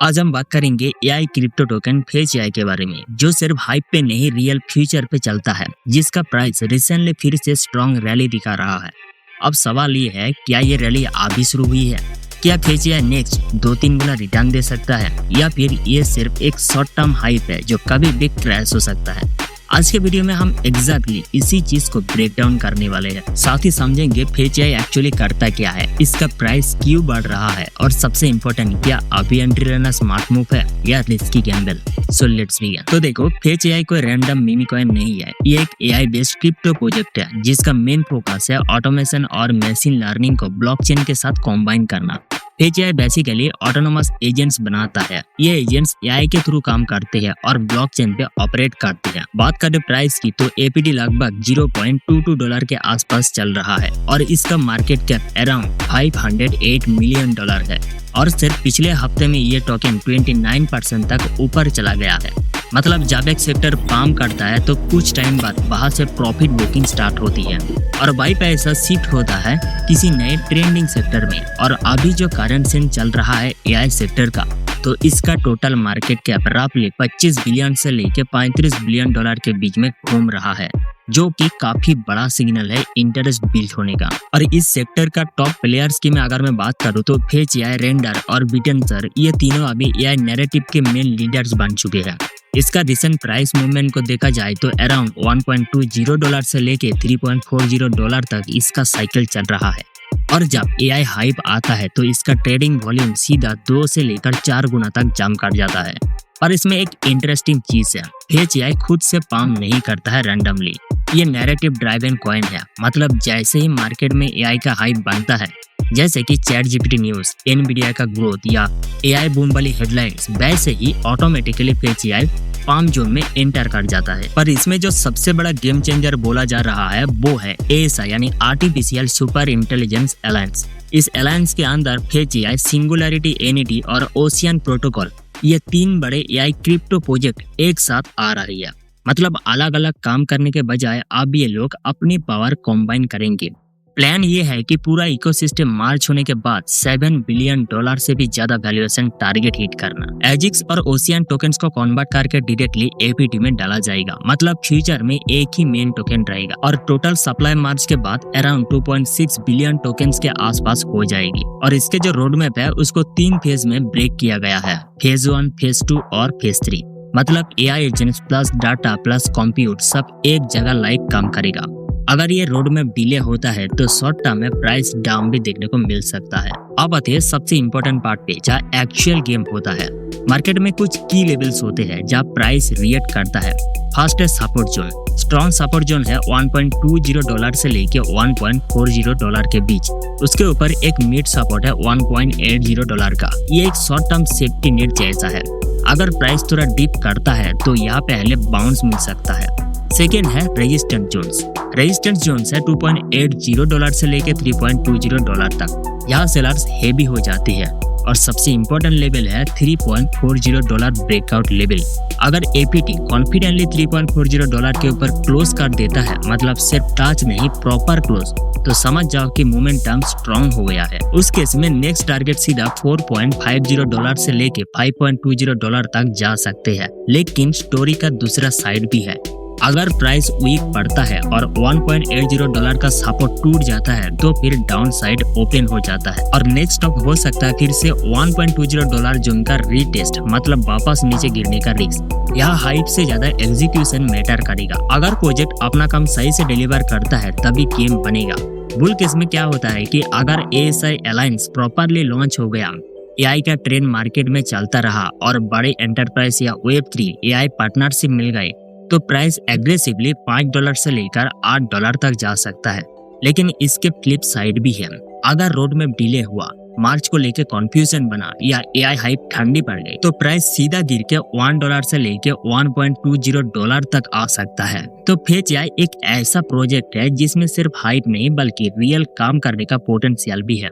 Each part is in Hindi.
आज हम बात करेंगे AI crypto token phase AI के बारे में, जो सिर्फ हाइप पे नहीं रियल फ्यूचर पे चलता है, जिसका प्राइस रिसेंटली फिर से स्ट्रॉन्ग रैली दिखा रहा है। अब सवाल ये है, क्या ये रैली अभी शुरू हुई है? क्या फेज एआई नेक्स्ट 2-3 गुना रिटर्न दे सकता है, या फिर ये सिर्फ एक शॉर्ट टर्म हाइप है जो कभी भी क्रैश हो सकता है? आज के वीडियो में हम एग्जैक्टली इसी चीज को ब्रेक डाउन करने वाले हैं। साथ ही समझेंगे फेज एआई एक्चुअली करता क्या है, इसका प्राइस क्यों बढ़ रहा है, और सबसे इम्पोर्टेंट, क्या अभी एंट्री लेना स्मार्ट मूव है या risky Gamble. So let's begin. तो देखो, फेज एआई कोई रैंडम मीमी कॉइन नहीं है, ये एक एआई बेस्ड क्रिप्टो प्रोजेक्ट है जिसका मेन फोकस है ऑटोमेशन और मशीन लर्निंग को ब्लॉकचेन के साथ कॉम्बाइन करना। Phase AI basically autonomous agents बनाता है। ये एजेंट्स एआई के थ्रू काम करते हैं और ब्लॉकचेन पे ऑपरेट करते हैं। बात करें प्राइस की, तो एपीटी लगभग $0.22 के आसपास चल रहा है और इसका मार्केट कैप अराउंड $508 मिलियन है। और सिर्फ पिछले हफ्ते में ये टोकन 29% तक ऊपर चला गया है। मतलब जब एक सेक्टर पाम करता है तो कुछ टाइम बाद वहां से प्रॉफिट बुकिंग स्टार्ट होती है और भाई पैसा शिफ्ट होता है किसी नए ट्रेंडिंग सेक्टर में। और अभी जो करंट सीन चल रहा है एआई सेक्टर का, तो इसका टोटल मार्केट कैप रफली 25 बिलियन से लेके $35 बिलियन के बीच में घूम रहा है, जो कि काफी बड़ा सिग्नल है इंटरेस्ट बिल्ड होने का। और इस सेक्टर का टॉप प्लेयर्स की मैं अगर मैं बात करूं, तो फेज एआई, रेंडर और बिटनसर, ये तीनों अभी एआई नैरेटिव के मेन लीडर्स बन चुके हैं। इसका रिसेंट प्राइस मूवमेंट को देखा जाए तो अराउंड $1.20 से लेके $3.40 तक इसका साइकिल चल रहा है। और जब एआई हाइप आता है तो इसका ट्रेडिंग वॉल्यूम सीधा 2 से लेकर 4 गुना तक जंप कर जाता है। पर इसमें एक इंटरेस्टिंग चीज है, फेज एआई खुद से पाम नहीं करता है रैंडमली। ये नैरेटिव ड्राइवन कॉइन है। मतलब जैसे ही मार्केट में एआई का हाइप बनता है, जैसे कि चैट जीपीटी न्यूज, एनवीडिया का ग्रोथ या एआई बूम वाली हेडलाइंस, वैसे ही ऑटोमेटिकली फेज एआई पाम जोन में एंटर कर जाता है। पर इसमें जो सबसे बड़ा गेम चेंजर बोला जा रहा है वो है एएसआई, यानी आर्टिफिशियल सुपर इंटेलिजेंस अलायंस। इस अलायंस के अंदर फेज एआई, सिंगुलैरिटी एनईटी और ओशियन प्रोटोकॉल, ये 3 बड़े एआई क्रिप्टो प्रोजेक्ट एक साथ आ रही है। मतलब अलग अलग काम करने के बजाय अब ये लोग अपनी पावर कॉम्बाइन करेंगे। प्लान ये है कि पूरा इकोसिस्टम मार्च होने के बाद $7 बिलियन से भी ज्यादा वैल्यूएशन टारगेट हिट करना। एजिक्स और ओशियन टोकन्स को कन्वर्ट करके डायरेक्टली एपीटी में डाला जाएगा। मतलब फ्यूचर में एक ही मेन टोकन रहेगा और टोटल सप्लाई मार्च के बाद अराउंड 2.6 बिलियन टोकन्स के आसपास हो जाएगी। और इसके जो रोड मैप है उसको 3 फेज में ब्रेक किया गया है, फेज 1, फेज 2 और फेज 3। मतलब AI agents plus data plus compute सब एक जगह लाइव काम करेगा। अगर ये रोड मैप डिले होता है तो शॉर्ट टर्म में प्राइस डाउन भी देखने को मिल सकता है। अब आते हैं सबसे इम्पोर्टेंट पार्ट पे, जहाँ एक्चुअल गेम होता है। मार्केट में कुछ की लेवल्स होते हैं जहाँ प्राइस रिएक्ट करता है। फर्स्ट है support zone. Strong support zone है $1.20 से लेके $1.40 के बीच। उसके ऊपर एक मिड सपोर्ट है $1.80 का। ये एक शॉर्ट टर्म सेफ्टी नेट जैसा है। अगर प्राइस थोड़ा डिप करता है तो यहाँ पहले बाउंस मिल सकता है। सेकेंड है रेजिस्टेंस जोन्स। रेजिस्टेंस जोन्स है $2.80 से लेके $3.20 तक। यहाँ सेलर्स हेवी हो जाती है। और सबसे इम्पोर्टेंट लेवल है $3.40 ब्रेकआउट लेवल। अगर एपीटी कॉन्फिडेंटली $3.40 के ऊपर क्लोज कर देता है, मतलब सिर्फ टच नहीं प्रॉपर क्लोज, तो समझ जाओ कि मोमेंटम स्ट्रॉन्ग हो गया है। उस केस में नेक्स्ट टारगेट सीधा $4.50 से लेके $5.20 तक जा सकते हैं। लेकिन स्टोरी का दूसरा साइड भी है। अगर प्राइस वीक पड़ता है और $1.80 का सपोर्ट टूट जाता है तो फिर डाउन साइड ओपन हो जाता है और नेक्स्ट स्टॉप हो सकता है फिर से $1.20 जोन का रीटेस्ट, मतलब वापस नीचे गिरने का रिस्क। यहाँ हाइप से ज्यादा एग्जीक्यूशन मैटर करेगा। अगर प्रोजेक्ट अपना काम सही से डिलीवर करता है तभी गेम बनेगा। बुल केस में क्या होता है कि अगर एएसआई अलायंस प्रॉपरली लॉन्च हो गया, एआई का ट्रेंड मार्केट में चलता रहा और बड़े एंटरप्राइज या Web3 एआई पार्टनरशिप मिल गए, तो प्राइस एग्रेसिवली $5 से लेकर $8 तक जा सकता है। लेकिन इसके फ्लिप साइड भी है। अगर रोड मैप डिले हुआ, मार्च को लेके कंफ्यूजन बना या एआई हाइप ठंडी पड़ गई, तो प्राइस सीधा गिर के $1 से लेके $1.20 तक आ सकता है। तो फेज एआई एक ऐसा प्रोजेक्ट है जिसमें सिर्फ हाइप नहीं बल्कि रियल काम करने का पोटेंशियल भी है।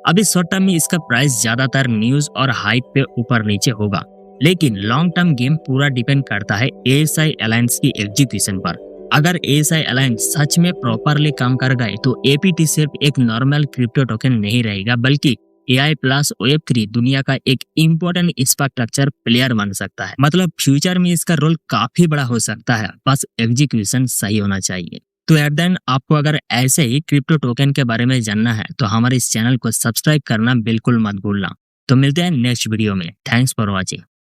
अभी शॉर्ट टर्म में इसका प्राइस ज्यादातर न्यूज और हाइप पे ऊपर नीचे होगा, लेकिन लॉन्ग टर्म गेम पूरा डिपेंड करता है एएसआई अलायंस की एग्जीक्यूशन पर। अगर एएसआई अलायंस सच में प्रॉपरली काम कर गए तो एपीटी सिर्फ एक नॉर्मल क्रिप्टो टोकन नहीं रहेगा, बल्कि AI प्लस Web3 दुनिया का एक इम्पोर्टेंट इंफ्रास्ट्रक्चर प्लेयर बन सकता है। मतलब फ्यूचर में इसका रोल काफी बड़ा हो सकता है, बस एग्जीक्यूशन सही होना चाहिए। तो एट देन आपको अगर ऐसे ही क्रिप्टो टोकन के बारे में जानना है तो हमारे इस चैनल को सब्सक्राइब करना बिल्कुल मत भूलना। तो मिलते हैं नेक्स्ट वीडियो में। Thanks for watching.